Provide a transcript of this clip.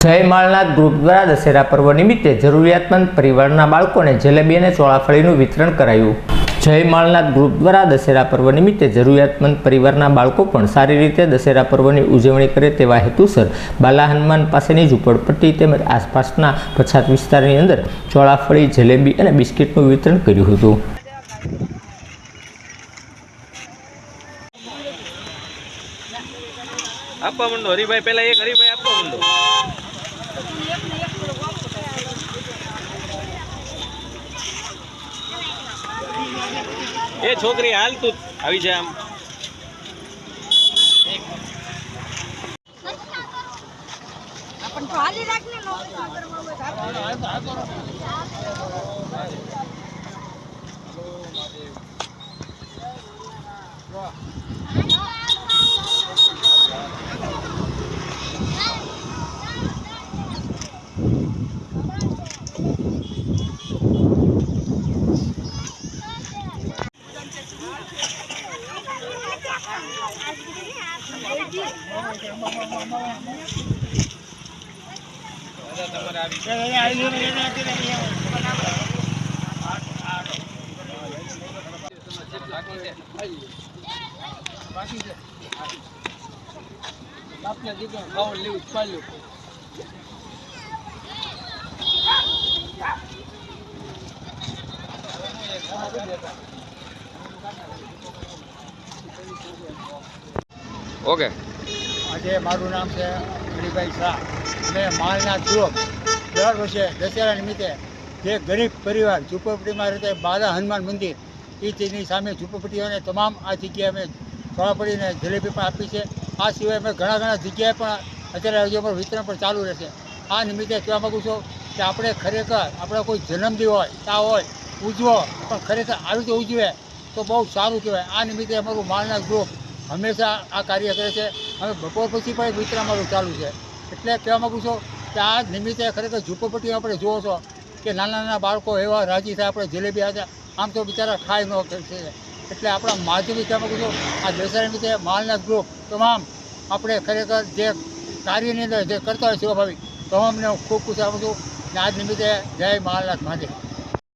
જય માલનાથ ગ્રુપ દ્વારા દશેરા પર્વ નિમિત્તે જરૂરિયાતમંદ પરિવારના બાળકોને જલેબી અને ચોળાફળીનું વિતરણ કરાયું। જય માલનાથ ગ્રુપ દ્વારા દશેરા પર્વ નિમિત્તે જરૂરિયાતમંદ પરિવારના બાળકો પણ સારી રીતે દશેરા પર્વની ઉજવણી કરે તેવા હેતુસર બાલા હનુમાન પાસેની ઝૂંપડપટ્ટી તેમજ આસપાસના પછાત વિસ્તારની અંદર ચોળાફળી, જલેબી અને બિસ્કિટનું વિતરણ કર્યું હતું। આપવા માંડો હરિભાઈ, પહેલા એક હરિભાઈ આપવા માંડો। એ છોકરી હાલ તું આવી જા। આમ ઓકે, આજે મારું નામ છે હરિભાઈ શાહ અને માલનાથ ગ્રુપ દર વર્ષે દશેરા નિમિત્તે જે ગરીબ પરિવાર ઝૂંપડપટ્ટીમાં રહેતા બાલા હનુમાન મંદિર તેની સામે ઝૂંપડપટ્ટીઓને તમામ આ જગ્યાએ અમે ચોળાફળીને જલેબી પણ આપી છે। આ સિવાય અમે ઘણા જગ્યાએ પણ અત્યારે હજુ અમારું વિતરણ પણ ચાલુ રહેશે। આ નિમિત્તે કહેવા માગું છું કે આપણે ખરેખર આપણે કોઈ જન્મદિન હોય તાવ હોય ઉજવો, પણ ખરેખર આવી રીતે ઉજવે તો બહુ સારું કહેવાય। આ નિમિત્તે અમારું માલનાથ ગ્રુપ હંમેશા આ કાર્ય કરે છે। હવે બપોર પછી પણ એક વિતરણ અમારું ચાલુ છે। એટલે કહેવા માગું છું કે આ નિમિત્તે ખરેખર ઝૂંપડપટ્ટીઓ આપણે જુઓ છો કે નાના બાળકો એવા રાજી થાય, આપણે જલેબી હતા આમ તો બિચારા ખાઈ ન છે। એટલે આપણા માધ્યમિક કહેવા માગું છું આ દશેરા નિમિત્તે માલનાથ ગ્રુપ તમામ આપણે ખરેખર જે કાર્યની અંદર જે કરતા હોય સેવાભાવી તમામને હું ખૂબ ખુશ આપું છું। અને આજ નિમિત્તે જય માલનાથ મહાદેવ।